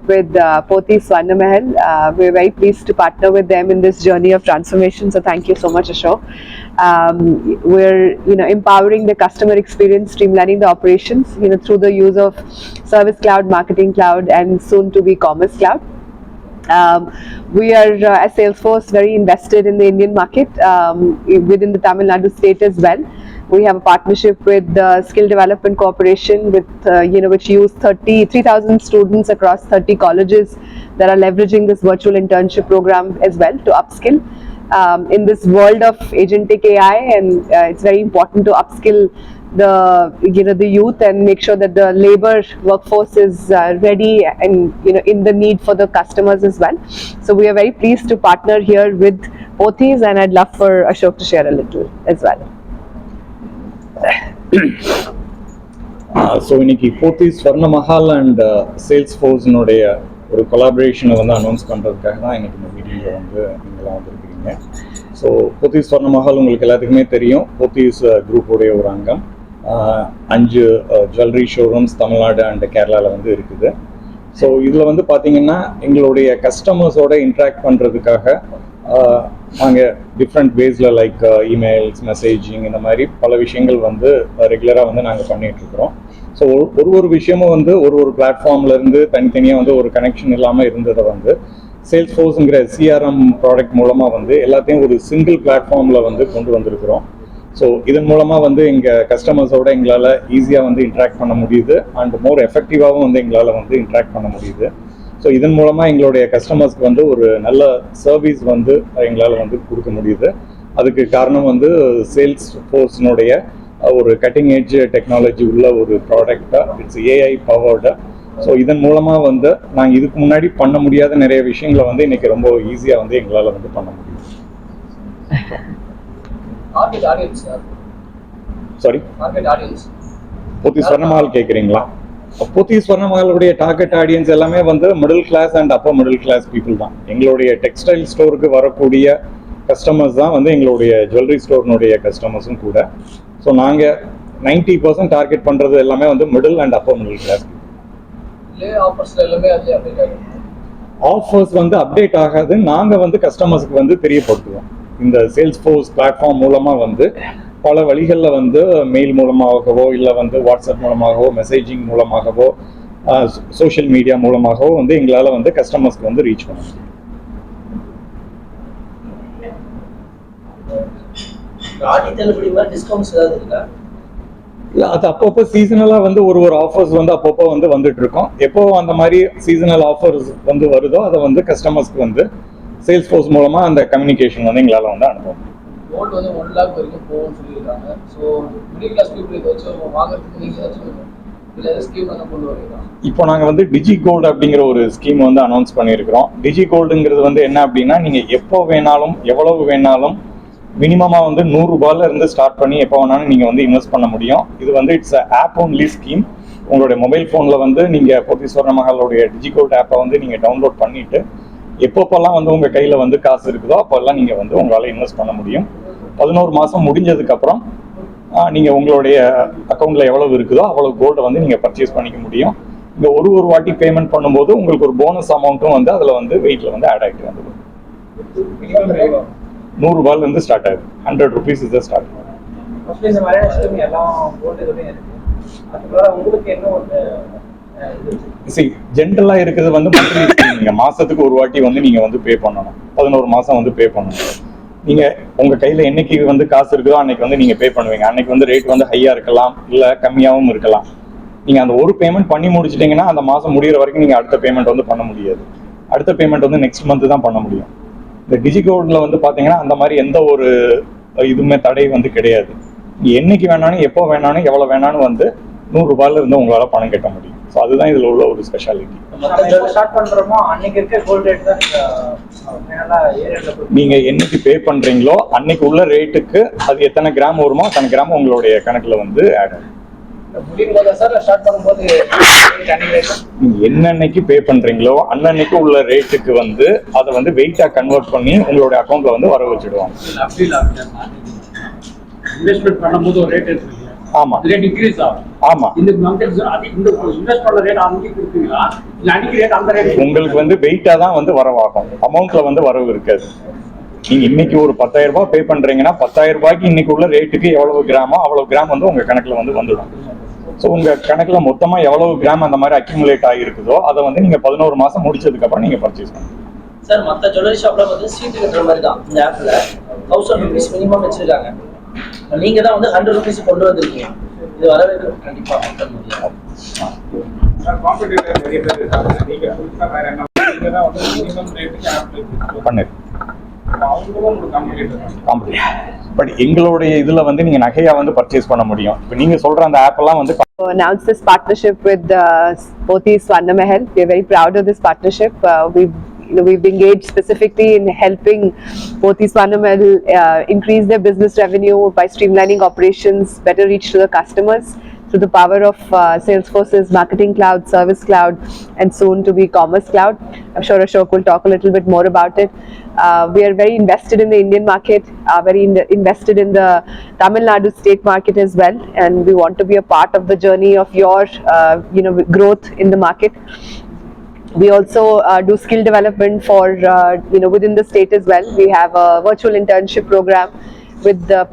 With Pothi Swarnamahal. We're very pleased to partner with them in this journey of transformation. So thank you so much, Ashok. We're empowering the customer experience, streamlining the operations, through the use of Service Cloud, Marketing Cloud, and soon to be Commerce Cloud. We are as Salesforce very invested in the Indian market within the Tamil Nadu state as well. We have a partnership with the Skill Development Corporation, with which use 3,000 students across 30 colleges that are leveraging this virtual internship program as well to upskill in this world of agentic AI, and it's very important to upskill the youth and make sure that the labor workforce is ready and in the need for the customers as well. So we are very pleased to partner here with Pothis, and I'd love for Ashok to share a little as well. So இன்னைக்கு போத்தி Swarna Mahal and சேல்ஸ்ஃபோர்ஸ்னுடைய ஒரு கொலாபரேஷனை வந்து announce பண்ணுறதுக்காக தான் இன்னைக்கு இந்த video வந்து நீங்களாம் வந்துருக்கீங்க. ஸோ போத்தி ஸ்வர்ணமஹால் உங்களுக்கு எல்லாத்துக்குமே தெரியும். போத்திஸ் குரூப்போடைய ஒரு அங்கம். 5 ஜுவல்லரி ஷோரூம்ஸ் தமிழ்நாடு அண்ட் கேரளாவில் வந்து இருக்குது. ஸோ இதில் வந்து பார்த்தீங்கன்னா எங்களுடைய கஸ்டமர்ஸோட இன்ட்ராக்ட் பண்ணுறதுக்காக நாங்கள் டிஃப்ரெண்ட் வேஸில் லைக் இமெயில்ஸ், மெசேஜிங், இந்த மாதிரி பல விஷயங்கள் வந்து ரெகுலராக வந்து நாங்கள் பண்ணிகிட்ருக்குறோம். ஸோ ஒரு விஷயமும் வந்து ஒரு பிளாட்ஃபார்ம்லேருந்து தனித்தனியாக வந்து ஒரு கனெக்ஷன் இல்லாமல் இருந்ததை வந்து சேல்ஸ்ஃபோர்ஸுங்கிற சிஆர்எம் ப்ராடக்ட் மூலமாக வந்து எல்லாத்தையும் ஒரு சிங்கிள் பிளாட்ஃபார்மில் வந்து கொண்டு வந்திருக்கிறோம். ஸோ இதன் மூலமாக வந்து எங்கள் கஸ்டமர்ஸோட எங்களால் ஈஸியாக வந்து இன்ட்ராக்ட் பண்ண முடியுது அண்ட் மோர் எஃபெக்டிவாகவும் வந்து எங்களால் வந்து இன்ட்ராக்ட் பண்ண முடியுது. ஸோ இதன் மூலமாக எங்களுடைய கஸ்டமர்ஸ்க்கு வந்து ஒரு நல்ல சர்வீஸ் வந்து எங்களால் வந்து கொடுக்க முடியுது. அதுக்கு காரணம் வந்து சேல்ஸ் ஃபோர்ஸ்னுடைய ஒரு கட்டிங் எட்ஜ் டெக்னாலஜி உள்ள ஒரு ப்ராடக்டாக, இட்ஸ் ஏஐ பவர்டு. ஸோ இதன் மூலமாக வந்து நாங்கள் இதுக்கு முன்னாடி பண்ண முடியாத நிறைய விஷயங்களை வந்து இன்னைக்கு ரொம்ப ஈஸியாக வந்து எங்களால் வந்து பண்ண முடியும். சாரி, போத்தி ஸ்வர்ணமஹால் கேட்குறீங்களா? போத்தி ஸ்வர்ணமஹாலுடைய டார்கெட் ஆடியன்ஸ் எல்லாமே வந்து middle class and upper middle class people தான். எங்களுடைய டெக்ஸ்டைல் ஸ்டோருக்கு வரக்கூடிய கஸ்டமர்ஸ் தான் வந்து எங்களுடைய ஜுவல்லரி ஸ்டோர்னுடைய கஸ்டமர்ஸும் கூட. ஸோ நாங்கள் 90% டார்கெட் பண்ணுறது எல்லாமே வந்து middle and upper middle class. Offers வந்து அப்டேட் ஆகாது. நாங்கள் வந்து கஸ்டமர்ஸுக்கு வந்து தெரியப்படுத்துவோம். இந்த சேல்ஸ்ஃபோர்ஸ் பிளாட்ஃபார்ம் மூலமாக வந்து பல வழிகளில் வந்து மெயில் மூலமாகவோ இல்லை வந்து வாட்ஸ்அப் மூலமாகவோ, மெசேஜிங் மூலமாகவோ, சோஷியல் மீடியா மூலமாகவோ வந்து எங்களால் வந்து கஸ்டமர்ஸ்க்கு வந்து ரீச் பண்ண முடியும். இல்லை, அது அப்பப்போ சீசனலாக வந்து ஒரு ஆஃபர்ஸ் வந்து அப்பப்போ வந்து வந்துட்டு இருக்கோம். எப்போ அந்த மாதிரி சீசனல் ஆஃபர்ஸ் வந்து வருதோ அதை வந்து கஸ்டமர்ஸ்க்கு வந்து சேல்ஸ்ஃபோர்ஸ் மூலமாக அந்த கம்யூனிகேஷன் வந்து எங்களால் வந்து அனுப்ப முடியும். கோல்டு வந்து 1 lakh வரைக்கும் போகும்னு சொல்லியிருக்காங்க. ஸோ மிடில் கிளாஸ் பீப்புள் இதை வச்சு வாங்குறதுக்கு நீங்கள் ஏதாச்சும் இல்லை ஸ்கீம் வந்து கொண்டு வரீங்களா? இப்போ நாங்கள் வந்து டிஜி கோல்டு அப்படிங்கிற ஒரு ஸ்கீம் வந்து அனௌன்ஸ் பண்ணியிருக்கிறோம். டிஜி கோல்டுங்கிறது வந்து என்ன அப்படின்னா, நீங்கள் எப்போ வேணாலும் எவ்வளவு வேணாலும் மினிமமாக வந்து 100 ரூபாயில இருந்து ஸ்டார்ட் பண்ணி எப்போ வேணாலும் நீங்கள் வந்து இன்வெஸ்ட் பண்ண முடியும். இது வந்து இட்ஸ் ஆப் ஒன்லி ஸ்கீம். உங்களுடைய மொபைல் ஃபோனில் வந்து நீங்கள் போத்தி ஸ்வர்ணமஹாலுடைய டிஜி கோல்டு ஆப்பை வந்து நீங்கள் டவுன்லோட் பண்ணிவிட்டு எப்பப்பெல்லாம் வந்து உங்கள் கையில் வந்து காசு இருக்குதோ அப்போல்லாம் நீங்கள் வந்து உங்களால் இன்வெஸ்ட் பண்ண முடியும். 11 மாதம் முடிஞ்சதுக்கப்புறம் நீங்கள் உங்களுடைய அக்கௌண்ட்டில் எவ்வளவு இருக்குதோ அவ்வளோ கோல்டை வந்து நீங்கள் பர்ச்சேஸ் பண்ணிக்க முடியும். இந்த ஒரு வாட்டி பேமெண்ட் பண்ணும்போது உங்களுக்கு ஒரு போனஸ் அமௌண்ட்டும் வந்து அதில் வந்து வெயிட்டில் வந்து ஆட் ஆகிட்டு வந்துடும். 100 ரூபாயிலேருந்து ஸ்டார்ட் ஆகுது. 100 rupees இஸ் த ஸ்டார்ட். ஜென்ரலாக இருக்கிறது வந்து மந்த்லி ஸ்கீம். நீங்கள் மாதத்துக்கு ஒரு வாட்டி வந்து நீங்கள் வந்து பே பண்ணணும். 11 மாதம் வந்து பே பண்ணணும். நீங்கள் உங்கள் கையில் என்னைக்கு வந்து காசு இருக்குதோ அன்னைக்கு வந்து நீங்கள் பே பண்ணுவீங்க. அன்னைக்கு வந்து ரேட் வந்து ஹையாக இருக்கலாம், இல்லை கம்மியாகவும் இருக்கலாம். நீங்கள் அந்த ஒரு பேமெண்ட் பண்ணி முடிச்சிட்டிங்கன்னா அந்த மாதம் முடிகிற வரைக்கும் நீங்கள் அடுத்த பேமெண்ட் வந்து பண்ண முடியாது. அடுத்த பேமெண்ட் வந்து நெக்ஸ்ட் மந்த் தான் பண்ண முடியும். இந்த டிஜி கோல்டில் வந்து பார்த்தீங்கன்னா அந்த மாதிரி எந்த ஒரு இதுவுமே தடை வந்து கிடையாது. நீங்கள் என்னைக்கு வேணாலும் எப்போ வேணாலும் எவ்வளோ வேணாலும் வந்து 100 ரூபாயில இருந்து உங்களால் பணம் கட்ட முடியும். ஸோ அதுதான் இதில் உள்ள ஒரு ஸ்பெஷாலிட்டி. நீங்கள் என்னைக்கு பே பண்ணுறீங்களோ அன்னைக்கு உள்ள ரேட்டுக்கு அது எத்தனை கிராம் வருமோ அத்தனை கிராம் உங்களுடைய கணக்கில் வந்து ஆட் ஆகும். என்னன்னைக்கு பே பண்றீங்களோ அன்னன்னைக்கு உள்ள ரேட்டுக்கு வந்து அதை வந்து வெயிட்டா கன்வெர்ட் பண்ணி உங்களுடைய அக்கௌண்ட்ல வந்து வர வச்சிடுவாங்க. ஆமா ரேட் இன்க்ரீஸ் ஆகும். ஆமா இந்த மார்க்கெட் அது இந்த இன்வெஸ்ட் பண்ண ரேட் அன்னைக்கு இருக்குங்களா இல்ல அன்னைக்கு ரேட் அந்த ரேட் உங்களுக்கு வந்து வெயிட்டா தான் வந்து வரவாகும், அமௌண்ட்ல வந்து வரவு இருக்காது. நீங்க இன்னைக்கு ஒரு 10,000 ரூபாய் பே பண்றீங்கன்னா 10,000 ரூபாய்க்கு இன்னைக்கு உள்ள ரேட்டுக்கு எவ்வளவு கிராமோ அவ்வளவு கிராம் வந்து உங்க கணக்குல வந்து வந்துடும். ஸோ உங்க கணக்குல மொத்தமா எவ்வளவு கிராம் அந்த மாதிரி அக்யூமுலேட் ஆகிருக்குதோ அதை வந்து நீங்க 11 மாசம் முடிச்சதுக்கு அப்புறம் நீங்க பர்ச்சேஸ் பண்ணலாம். சார் மற்ற ஜுவல்லரி ஷாப்ல வந்து சீட்டு கட்டுற மாதிரி தான் இந்த ஆப்ல 1000 rupees மினிமம் வச்சிருக்காங்க. நீங்க தான் வந்து 100 rupees கொண்டு வந்திருக்கீங்க. இது வரவேற்க கண்டிப்பா மக்கள் முடியும். காம்படிட்டர் நிறைய பேர் இருக்காங்க. நீங்க புதுசா வேற என்ன நீங்க தான் வந்து மினிமம் ரேட்டுக்கு ஆப்ல பண்ணு அவங்களும் உங்களுக்கு காம்படிட்டர். பட் எங்களுடைய இதுல வந்து நீங்க நகையா வந்து பர்ச்சேஸ் பண்ண முடியும். இப்போ நீங்க சொல்ற அந்த ஆப் எல்லாம் வந்து Announce this partnership with Pothys Swarnamahal. We are very proud of this partnership. We've engaged specifically in helping Pothys Swarnamahal increase their business revenue by streamlining operations, better reach to the customers through the power of Salesforce's Marketing Cloud, Service Cloud, and soon to be Commerce Cloud. I'm sure Ashok will talk a little bit more about it. We are very invested in the Indian market, very invested in the Tamil Nadu state market as well, and we want to be a part of the journey of your growth in the market. We also do skill development for within the state as well. We have a virtual internship program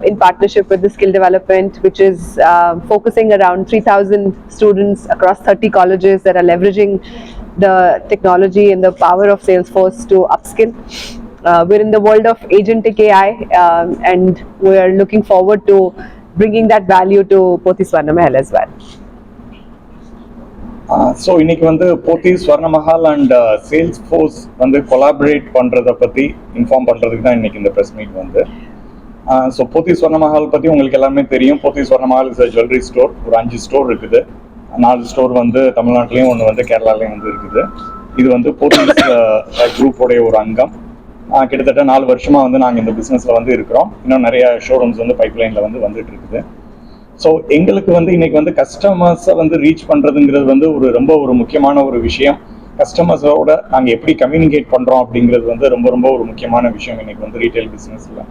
in partnership with the skill development, which is focusing around 3,000 students across 30 colleges that are leveraging the technology and the power of Salesforce to upskill. We're in the world of agentic AI, and we're looking forward to bringing that value to Pothys Swarnamahal as well. So இன்னைக்கு வந்து Pothys Swarna Mahal and sales force வந்து collaborate பண்ணுறதை பற்றி inform பண்ணுறதுக்கு தான் இன்னைக்கு இந்த press meet வந்து. ஸோ போத்தீஸ் ஸ்வர்ணமஹால் பற்றி உங்களுக்கு எல்லாமே தெரியும். Pothys Swarna Mahal is jewellery store. ஒரு 5 ஸ்டோர் இருக்குது. 4 ஸ்டோர் வந்து தமிழ்நாட்டிலையும், ஒன்று வந்து கேரளாலையும் வந்து இருக்குது. இது வந்து போத்தீஸ் குரூப்போடைய ஒரு அங்கம். கிட்டத்தட்ட 4 வருஷமாக வந்து நாங்கள் இந்த பிஸ்னஸில் வந்து இருக்கிறோம். இன்னும் நிறைய ஷோரூம்ஸ் வந்து பைப்லைனில் வந்து வந்துட்டு இருக்குது. ஸோ எங்களுக்கு வந்து இன்னைக்கு வந்து கஸ்டமர்ஸை வந்து ரீச் பண்ணுறதுங்கிறது வந்து ரொம்ப ஒரு முக்கியமான ஒரு விஷயம். கஸ்டமர்ஸோட நாங்கள் எப்படி கம்யூனிகேட் பண்ணுறோம் அப்படிங்கிறது வந்து ரொம்ப ஒரு முக்கியமான விஷயம் இன்னைக்கு வந்து ரீட்டைல் பிஸ்னஸில்.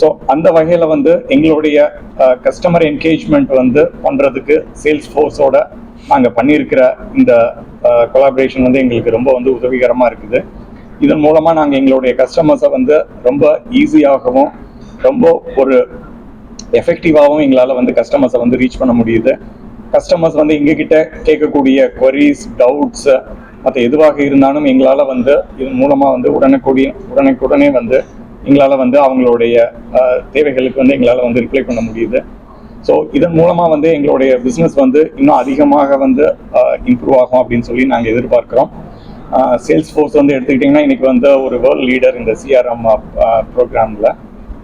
ஸோ அந்த வகையில் வந்து எங்களுடைய கஸ்டமர் என்கேஜ்மெண்ட் வந்து பண்ணுறதுக்கு சேல்ஸ் ஃபோர்ஸோட நாங்கள் பண்ணியிருக்கிற இந்த கொலாபரேஷன் வந்து எங்களுக்கு ரொம்ப வந்து உதவிகரமாக இருக்குது. இதன் மூலமாக நாங்கள் எங்களுடைய கஸ்டமர்ஸை வந்து ரொம்ப ஈஸியாகவும் ரொம்ப ஒரு எஃபெக்டிவாகவும் எங்களால் வந்து கஸ்டமர்ஸை வந்து ரீச் பண்ண முடியுது. கஸ்டமர்ஸ் வந்து எங்ககிட்ட கேட்கக்கூடிய queries, டவுட்ஸ் மற்ற எதுவாக இருந்தாலும் எங்களால் வந்து இதன் மூலமாக வந்து உடனுக்குடனே வந்து எங்களால் வந்து அவங்களுடைய தேவைகளுக்கு வந்து எங்களால் வந்து ரிப்ளை பண்ண முடியுது. ஸோ இதன் மூலமாக வந்து எங்களுடைய பிஸ்னஸ் வந்து இன்னும் அதிகமாக வந்து இம்ப்ரூவ் ஆகும் அப்படின்னு சொல்லி நாங்கள் எதிர்பார்க்குறோம். சேல்ஸ் ஃபோர்ஸ் வந்து எடுத்துக்கிட்டிங்கன்னா இன்றைக்கி வந்து ஒரு வேர்ல்ட் லீடர் இந்த CRM ப்ரோக்ராமில்.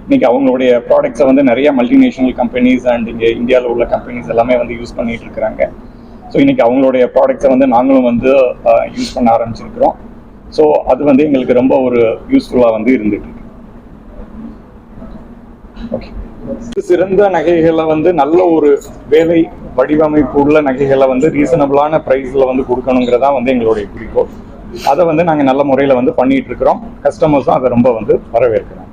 இன்னைக்கு அவங்களுடைய ப்ராடக்ட்ஸை வந்து நிறைய மல்டிநேஷனல் கம்பெனிஸ் அண்ட் இங்கே இந்தியாவில் உள்ள கம்பெனிஸ் எல்லாமே வந்து யூஸ் பண்ணிட்டு இருக்கிறாங்க. ஸோ இன்னைக்கு அவங்களுடைய ப்ராடக்ட்ஸை வந்து நாங்களும் வந்து யூஸ் பண்ண ஆரம்பிச்சிருக்கிறோம். ஸோ அது வந்து எங்களுக்கு ரொம்ப ஒரு யூஸ்ஃபுல்லாக வந்து இருந்துட்டு இருக்கு. ஓகே, சிறந்த நகைகளை வந்து நல்ல ஒரு வேலை வடிவமைப்பு உள்ள நகைகளை வந்து ரீசனபிளான ப்ரைஸில் வந்து கொடுக்கணுங்கிறதா வந்து எங்களுடைய குறிக்கோள். அதை வந்து நாங்கள் நல்ல முறையில் வந்து பண்ணிட்டு இருக்கிறோம். கஸ்டமர்ஸும் அதை ரொம்ப வந்து வரவேற்கிறோம்.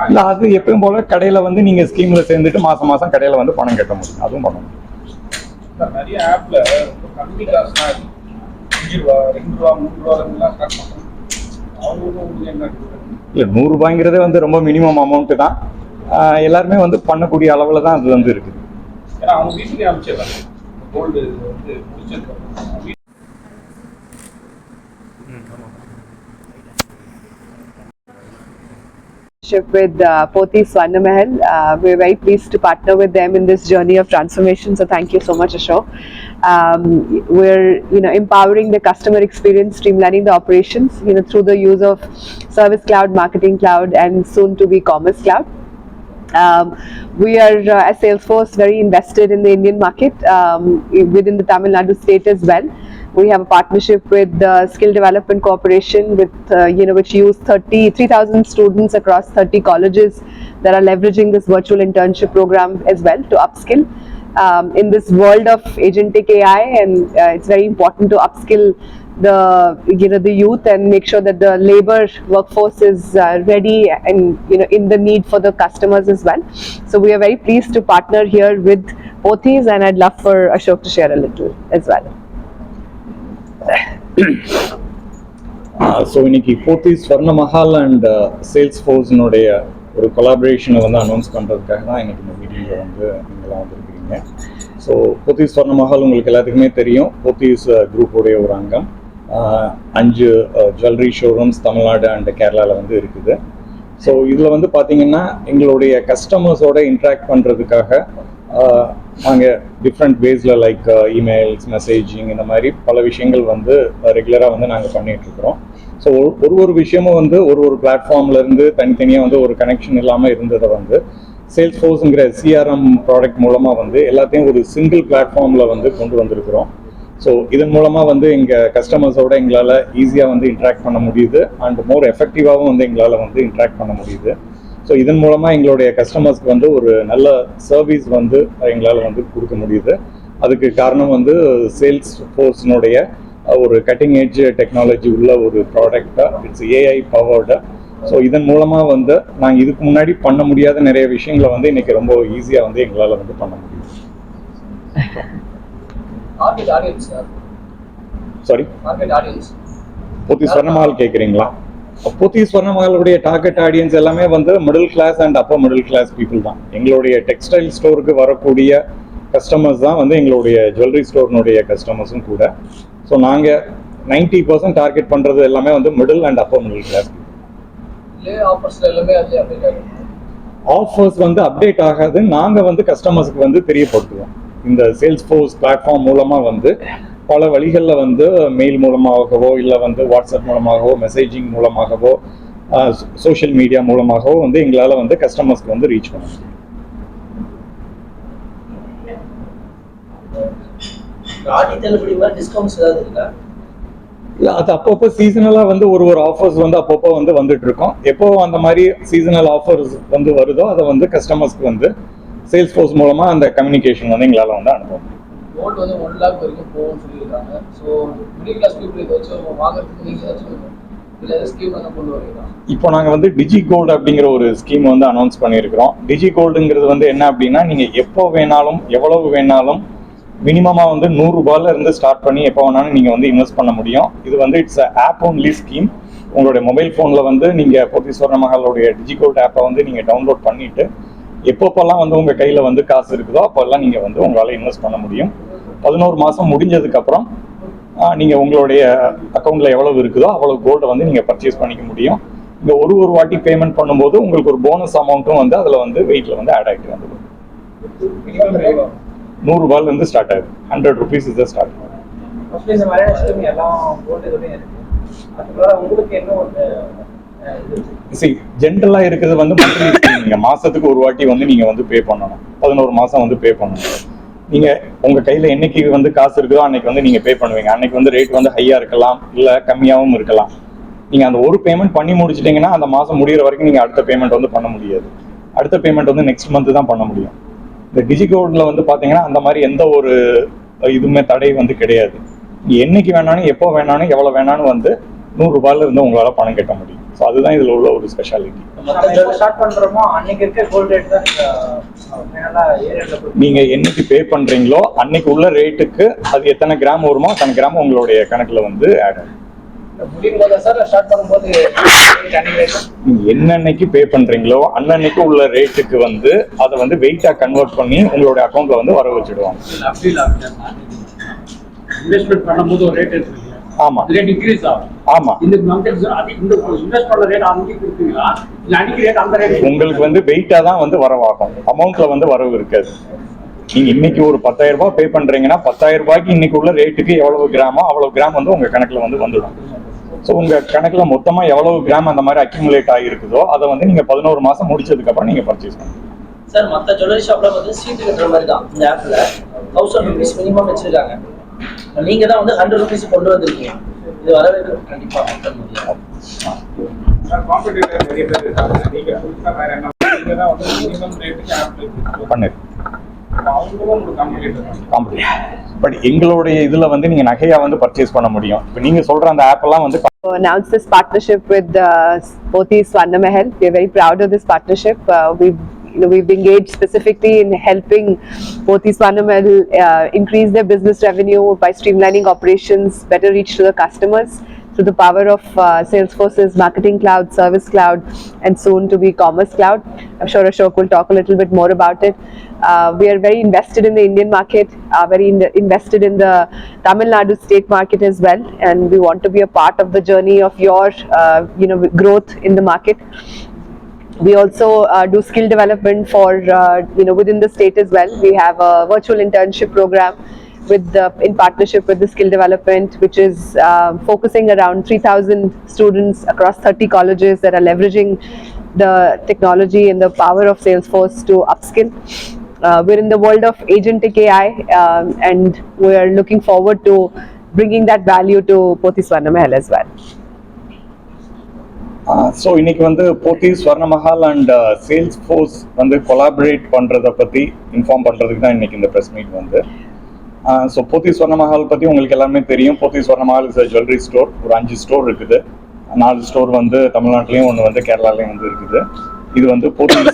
இல்ல, அது எப்பயும் போல கடையில வந்து நீங்க ஸ்கீம்ல சேர்ந்துட்டு மாசம் மாசம் கடையில வந்து பணம் கட்ட முடியும். அதுவும் பண்ண முடியும். நிறைய ஆப்ல கம்மி காசு 5 ரூபா 2 ரூபா 3 ரூபா ஸ்டார்ட் பண்றாங்க. இல்ல, 100 ரூபாய்ங்கிறதே வந்து ரொம்ப மினிமம் அமௌண்ட் தான். எல்லாருமே வந்து பண்ணக்கூடிய அளவுல தான் அது வந்து இருக்குது. ஏன்னா அவங்க வீட்டுக்கு அனுப்பிச்சிடறாங்க. கோல்டு வந்து முடிச்சிருக்காங்க. With Pothys Swarnamahal. We're very pleased to partner with them in this journey of transformation. So thank you so much, Ashok. We're empowering the customer experience, streamlining the operations through the use of Service Cloud, Marketing Cloud, and soon to be Commerce Cloud. We are as Salesforce very invested in the Indian market within the Tamil Nadu state as well. We have a partnership with the Skill Development Corporation, with which use 3,000 students across 30 colleges that are leveraging this virtual internship program as well to upskill. In this world of agentic AI, and it's very important to upskill the youth and make sure that the labor workforce is ready and in the need for the customers as well. So we are very pleased to partner here with Pothys, and I'd love for Ashok to share a little as well. So இன்னைக்கு Pothys Swarna Mahal and sales ஃபோர்ஸ்னுடைய ஒரு கொலாபரேஷனை வந்து announce பண்ணுறதுக்காக தான் இன்னைக்கு இந்த மீட்டிங்கில் வந்து நீங்களாம் வந்துருக்கீங்க. ஸோ போத்தீஸ் ஸ்வர்ண மஹால் உங்களுக்கு எல்லாத்துக்குமே தெரியும். போத்தீஸ் குரூப்போடைய ஒரு அங்கம். 5 ஜுவல்லரி ஷோரூம்ஸ் தமிழ்நாடு அண்ட் கேரளாவில் வந்து இருக்குது. ஸோ இதில் வந்து பார்த்தீங்கன்னா எங்களுடைய கஸ்டமர்ஸோட இன்ட்ராக்ட் பண்ணுறதுக்காக நாங்கள் டிஃப்ரெண்ட் வேஸில் லைக் இமெயில்ஸ், மெசேஜிங், இந்த மாதிரி பல விஷயங்கள் வந்து ரெகுலராக வந்து நாங்கள் பண்ணிகிட்ருக்குறோம். ஸோ ஒரு விஷயமும் வந்து ஒரு பிளாட்ஃபார்ம்லேருந்து தனித்தனியாக வந்து ஒரு கனெக்ஷன் இல்லாமல் இருந்ததை வந்து சேல்ஸ் ஃபோர்ஸுங்கிற சிஆர்எம் ப்ராடக்ட் மூலமாக வந்து எல்லாத்தையும் ஒரு சிங்கிள் பிளாட்ஃபார்மில் வந்து கொண்டு வந்திருக்கிறோம். ஸோ இதன் மூலமாக வந்து எங்கள் கஸ்டமர்ஸோட எங்களால் ஈஸியாக வந்து இன்ட்ராக்ட் பண்ண முடியுது அண்ட் மோர் எஃபெக்டிவாகவும் வந்து எங்களால் வந்து இன்ட்ராக்ட் பண்ண முடியுது. ஸோ இதன் மூலமாக எங்களுடைய கஸ்டமர்ஸ்க்கு வந்து ஒரு நல்ல சர்வீஸ் வந்து எங்களால் வந்து கொடுக்க முடியுது. அதுக்கு காரணம் வந்து சேல்ஸ் ஃபோர்ஸினுடைய ஒரு கட்டிங் ஏஜ் டெக்னாலஜி உள்ள ஒரு ப்ராடக்டாக இட்ஸ் ஏஐ பவர்டு. ஸோ இதன் மூலமாக வந்து நாங்கள் இதுக்கு முன்னாடி பண்ண முடியாத நிறைய விஷயங்களை வந்து இன்னைக்கு ரொம்ப ஈஸியாக வந்து எங்களால் வந்து பண்ண முடியுது. சாரி, போத்தீஸ் ஸ்வர்ண மஹால் கேட்குறீங்களா? போத்தீஸ் ஸ்வர்ண மஹாலுடைய டார்கெட் ஆடியன்ஸ் எல்லாமே வந்து middle class and upper middle class people தான். எங்களுடைய டெக்ஸ்டைல் ஸ்டோருக்கு வரக்கூடிய கஸ்டமர்ஸ் தான் வந்து எங்களுடைய ஜுவல்லரி ஸ்டோர்னுடைய கஸ்டமர்ஸும் கூட. ஸோ நாங்கள் 90% டார்கெட் பண்ணுறது எல்லாமே வந்து middle and upper middle class. Offers வந்து அப்டேட் ஆகாது. நாங்கள் வந்து கஸ்டமர்ஸுக்கு வந்து தெரியப்படுத்துவோம். இந்த சேல்ஸ் ஃபோர்ஸ் பிளாட்ஃபார்ம் மூலமாக வந்து பல வழிகளில் வந்து மெயில் மூலமாகவோ இல்லை வந்து வாட்ஸ்அப் மூலமாகவோ மெசேஜிங் மூலமாகவோ சோஷியல் மீடியா மூலமாகவோ வந்து எங்களால் வந்து கஸ்டமர்ஸ்க்கு வந்து ரீச் பண்ண முடியும். இல்லை, அது அப்பப்போ சீசனலாக வந்து ஒரு ஆஃபர்ஸ் வந்து அப்பப்போ வந்து வந்துட்டு இருக்கோம். எப்போ அந்த மாதிரி சீசனல் ஆஃபர்ஸ் வந்து வருதோ அதை வந்து கஸ்டமர்ஸ்க்கு வந்து சேல்ஸ் ஃபோர்ஸ் மூலமாக அந்த கம்யூனிகேஷன் வந்து எங்களால் வந்து அனுப்ப முடியும். கோல்டு வந்து 1 lakh வரைக்கும் போகும்னு சொல்லியிருக்காங்க. ஸோ மிடில் கிளாஸ் பீப்புள் இதை வச்சு வாங்குறதுக்கு நீங்கள் ஏதாச்சும் இல்லை ஸ்கீம் வந்து கொண்டு வரீங்களா? இப்போ நாங்கள் வந்து டிஜி கோல்டு அப்படிங்கிற ஒரு ஸ்கீம் வந்து அனௌன்ஸ் பண்ணியிருக்கிறோம். டிஜி கோல்டுங்கிறது வந்து என்ன அப்படின்னா, நீங்கள் எப்போ வேணாலும் எவ்வளவு வேணாலும் மினிமமாக வந்து 100 ரூபாயில இருந்து ஸ்டார்ட் பண்ணி எப்போ வேணாலும் நீங்கள் வந்து இன்வெஸ்ட் பண்ண முடியும். இது வந்து இட்ஸ் ஆப் ஒன்லி ஸ்கீம். உங்களுடைய மொபைல் ஃபோனில் வந்து நீங்கள் போத்தீஸ் ஸ்வர்ண மஹாலுடைய டிஜி கோல்டு ஆப்பை வந்து நீங்கள் டவுன்லோட் பண்ணிவிட்டு எப்பப்பெல்லாம் வந்து உங்கள் கையில் வந்து காசு இருக்குதோ அப்போல்லாம் நீங்கள் வந்து உங்களால் இன்வெஸ்ட் பண்ண முடியும். 11 மாதம் முடிஞ்சதுக்கப்புறம் நீங்கள் உங்களுடைய அக்கௌண்ட்டில் எவ்வளவு இருக்குதோ அவ்வளோ கோல்டை வந்து நீங்கள் பர்ச்சேஸ் பண்ணிக்க முடியும். இங்கே ஒரு வாட்டி பேமெண்ட் பண்ணும்போது உங்களுக்கு ஒரு போனஸ் அமௌண்ட்டும் வந்து அதில் வந்து வெயிட்டில் வந்து ஆட் ஆகிட்டு வந்துடும். 100 ரூபாயிலேருந்து ஸ்டார்ட் ஆகுது. 100 rupees இஸ் த ஸ்டார்ட். ஜென்ரலாக இருக்கிறது வந்து மந்த்லி ஸ்கீம். நீங்கள் மாதத்துக்கு ஒரு வாட்டி வந்து நீங்கள் வந்து பே பண்ணணும். 11 மாதம் வந்து பே பண்ணணும். நீங்கள் உங்கள் கையில் என்னைக்கு வந்து காசு இருக்குதோ அன்னைக்கு வந்து நீங்கள் பே பண்ணுவீங்க. அன்னைக்கு வந்து ரேட் வந்து ஹையாக இருக்கலாம், இல்லை கம்மியாகவும் இருக்கலாம். நீங்கள் அந்த ஒரு பேமெண்ட் பண்ணி முடிச்சிட்டிங்கன்னா அந்த மாதம் முடிகிற வரைக்கும் நீங்கள் அடுத்த பேமெண்ட் வந்து பண்ண முடியாது. அடுத்த பேமெண்ட் வந்து நெக்ஸ்ட் மந்த் தான் பண்ண முடியும். இந்த டிஜி கோல்டில் வந்து பார்த்தீங்கன்னா அந்த மாதிரி எந்த ஒரு இதுவுமே தடை வந்து கிடையாது. நீங்கள் என்னைக்கு வேணாலும் எப்போ வேணாலும் எவ்வளோ வேணாலும் வந்து 100 ரூபாயில இருந்து உங்களால் பணம் கட்ட முடியும். ஸோ அதுதான் இதில் உள்ள ஒரு ஸ்பெஷாலிட்டி. நீங்கள் என்னைக்கு பே பண்ணுறீங்களோ அன்னைக்கு உள்ள ரேட்டுக்கு அது எத்தனை கிராம் வருமோ அத்தனை கிராம் உங்களுடைய கணக்கில் வந்து ஆட் ஆகும். என்னன்னைக்கு பே பண்றீங்களோ அன்னன்னைக்கு உள்ள ரேட்டுக்கு வந்து அதை வந்து வெயிட்டா கன்வெர்ட் பண்ணி உங்களுடைய அக்கௌண்ட்ல வந்து வர வச்சிடுவாங்க. இன்வெஸ்ட்மென்ட் பண்ணும்போது ஒரு ரேட் இருக்கு. ஆமா, ரேட் இன்கிரீஸ் ஆகும். ஆமா, இந்த இன்வெஸ்ட் பண்ண ரேட் அன்னைக்கு கொடுப்பீங்களா இல்ல அன்னைக்கு ரேட் அந்த ரேட்? உங்களுக்கு வந்து வெயிட்டா தான் வந்து வரவாகும். அமௌண்ட்ல வந்து வரவு இருக்காது. நீங்க இன்னைக்கு ஒரு 10,000 ரூபாய் பே பண்றீங்கன்னா 10,000 ரூபாய்க்கு இன்னைக்கு உள்ள ரேட்டுக்கு எவ்வளவு கிராமோ அவ்வளவு கிராம் வந்து உங்க கணக்குல வந்து வந்துடும். ஸோ உங்க கணக்குல மொத்தமா எவ்வளவு கிராம் அந்த மாதிரி அக்யூமுலேட் ஆகிருக்குதோ அதை வந்து நீங்க 11 மாசம் முடிச்சதுக்கு அப்புறம் நீங்க பர்ச்சேஸ் பண்ணுங்க. சார், மற்ற ஜுவல்லரி ஷாப்ல வந்து சீட்டு கட்டுற மாதிரி தான் இந்த ஆப்ல 1000 rupees மினிமம் வச்சிருக்காங்க. நீங்க தான் வந்து 100 rupees கொண்டு வந்திருக்கீங்க. இது வரவேற்க கண்டிப்பா மக்கள் முடியும். காம்படிட்டர் நிறைய பேர் இருக்காங்க. நீங்க புதுசா வேற என்ன நீங்க தான் வந்து மினிமம் ரேட்டுக்கு ஆப் பண்ணு. அப்போ அவங்களும் உங்களுக்கு காம்படிட்டர். பட் எங்களுடைய இதில் வந்து நீங்கள் நகையாக வந்து பர்ச்சேஸ் பண்ண முடியும். இப்போ நீங்கள் சொல்கிற அந்த ஆப்பெல்லாம் வந்து Announce this partnership with Pothys Swarnamahal. We are very proud of this partnership. We've engaged specifically in helping Pothys Swarnamahal increase their business revenue by streamlining operations, better reach to the customers through the power of Salesforce's Marketing Cloud, Service Cloud, and soon to be Commerce Cloud. I'm sure Ashok will talk a little bit more about it. We are very invested in the Indian market, very invested in the Tamil Nadu state market as well, and we want to be a part of the journey of your growth in the market. We also do skill development for within the state as well. We have a virtual internship program in partnership with the skill development, which is focusing around 3,000 students across 30 colleges that are leveraging the technology and the power of Salesforce to upskill. We're in the world of agentic AI, and we are looking forward to bringing that value to Pothys Swarnamahal as well. So இன்னைக்கு வந்து Pothys Swarna Mahal and Salesforce வந்து collaborate பண்ணுறதை பற்றி inform பண்ணுறதுக்கு தான் இன்னைக்கு இந்த press meet வந்து. ஸோ போத்தீஸ் ஸ்வர்ணமஹால் பற்றி உங்களுக்கு எல்லாமே தெரியும். Pothys Swarna Mahal is jewellery store. ஒரு 5 ஸ்டோர் இருக்குது. 4 ஸ்டோர் வந்து தமிழ்நாட்டிலையும், ஒன்று வந்து கேரளாலையும் வந்து இருக்குது. இது வந்து போத்தீஸ்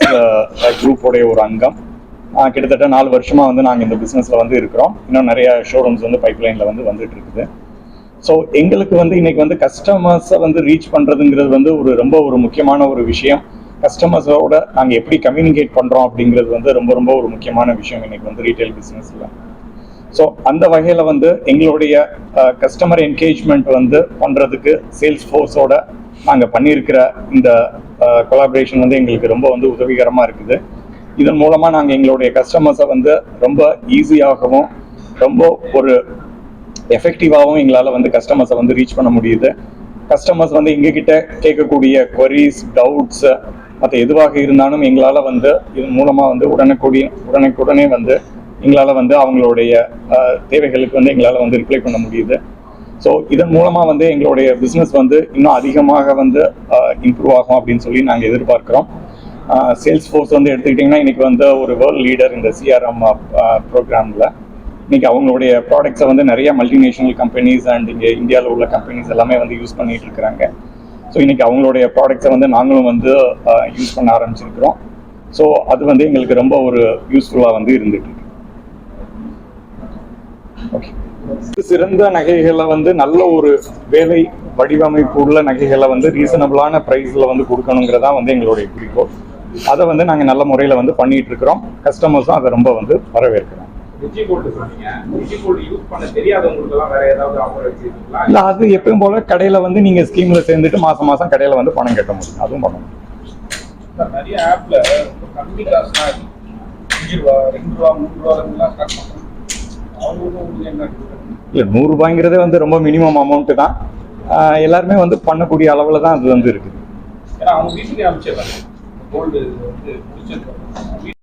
குரூப்போடைய ஒரு அங்கம். கிட்டத்தட்ட 4 வருஷமாக வந்து நாங்கள் இந்த பிஸ்னஸில் வந்து இருக்கிறோம். இன்னும் நிறைய ஷோரூம்ஸ் வந்து பைப்லைனில் வந்து வந்துட்டு இருக்குது. ஸோ எங்களுக்கு வந்து இன்னைக்கு வந்து கஸ்டமர்ஸை வந்து ரீச் பண்ணுறதுங்கிறது வந்து ரொம்ப ஒரு முக்கியமான ஒரு விஷயம். கஸ்டமர்ஸோட நாங்கள் எப்படி கம்யூனிகேட் பண்ணுறோம் அப்படிங்கிறது வந்து ரொம்ப ஒரு முக்கியமான விஷயம் இன்னைக்கு வந்து ரீட்டைல் பிஸ்னஸில். ஸோ அந்த வகையில் வந்து எங்களுடைய கஸ்டமர் என்கேஜ்மெண்ட் வந்து பண்ணுறதுக்கு சேல்ஸ்ஃபோர்ஸோட நாங்கள் பண்ணியிருக்கிற இந்த கொலாபரேஷன் வந்து எங்களுக்கு ரொம்ப வந்து உதவிகரமாக இருக்குது. இதன் மூலமாக நாங்கள் எங்களுடைய கஸ்டமர்ஸை வந்து ரொம்ப ஈஸியாகவும் ரொம்ப ஒரு எஃபெக்டிவாகவும் எங்களால் வந்து கஸ்டமர்ஸை வந்து ரீச் பண்ண முடியுது. கஸ்டமர்ஸ் வந்து எங்ககிட்ட கேட்கக்கூடிய queries, டவுட்ஸ் மற்ற எதுவாக இருந்தாலும் எங்களால் வந்து இதன் மூலமாக வந்து உடனுக்குடனே வந்து எங்களால் வந்து அவங்களுடைய தேவைகளுக்கு வந்து எங்களால் வந்து ரிப்ளை பண்ண முடியுது. ஸோ இதன் மூலமாக வந்து எங்களுடைய பிஸ்னஸ் வந்து இன்னும் அதிகமாக வந்து இம்ப்ரூவ் ஆகும் அப்படின்னு சொல்லி நாங்கள் எதிர்பார்க்குறோம். சேல்ஸ்ஃபோர்ஸ் வந்து எடுத்துக்கிட்டிங்கன்னா இன்றைக்கி வந்து ஒரு வேர்ல்ட் லீடர் இந்த சிஆர்எம் ப்ரோக்ராமில். இன்றைக்கி அவங்களுடைய ப்ராடக்ட்ஸை வந்து நிறைய மல்டிநேஷனல் கம்பெனிஸ் அண்ட் இங்கே இந்தியாவில் உள்ள கம்பெனிஸ் எல்லாமே வந்து யூஸ் பண்ணிகிட்டு இருக்கிறாங்க. ஸோ இன்றைக்கி அவங்களுடைய ப்ராடக்ட்ஸை வந்து நாங்களும் வந்து யூஸ் பண்ண ஆரம்பிச்சிருக்கிறோம். ஸோ அது வந்து எங்களுக்கு ரொம்ப ஒரு யூஸ்ஃபுல்லாக வந்து இருந்துட்டு இருக்கு. ஓகே, சிறந்த நகைகளை வந்து நல்ல ஒரு வேலை வடிவமைப்பு உள்ள நகைகளை வந்து ரீசனபிளான ப்ரைஸில் வந்து கொடுக்கணுங்கிறதா வந்து எங்களுடைய குறிக்கோள். அதை வந்து நாங்கள் நல்ல முறையில் வந்து பண்ணிட்டு இருக்கிறோம். கஸ்டமர்ஸும் அதை ரொம்ப வந்து வரவேற்கிறோம். இல்லை, அது எப்பயும் போல கடையில் வந்து நீங்கள் ஸ்கீமில் சேர்ந்துட்டு மாதம் கடையில் வந்து பணம் கட்ட முடியும். அதுவும் பண்ண முடியும். நிறைய ஆப்ல கம்மி காசு 5 ரூபா 2 ரூபா 3 ரூபா இல்லை, 100 ரூபாய்ங்கிறதே வந்து ரொம்ப மினிமம் அமௌண்ட்டு தான். எல்லாருமே வந்து பண்ணக்கூடிய அளவில் தான் அது வந்து இருக்குது. ஏன்னா அவங்க வீட்டுக்கு அமைச்சிடறாங்க கோல்டு வந்து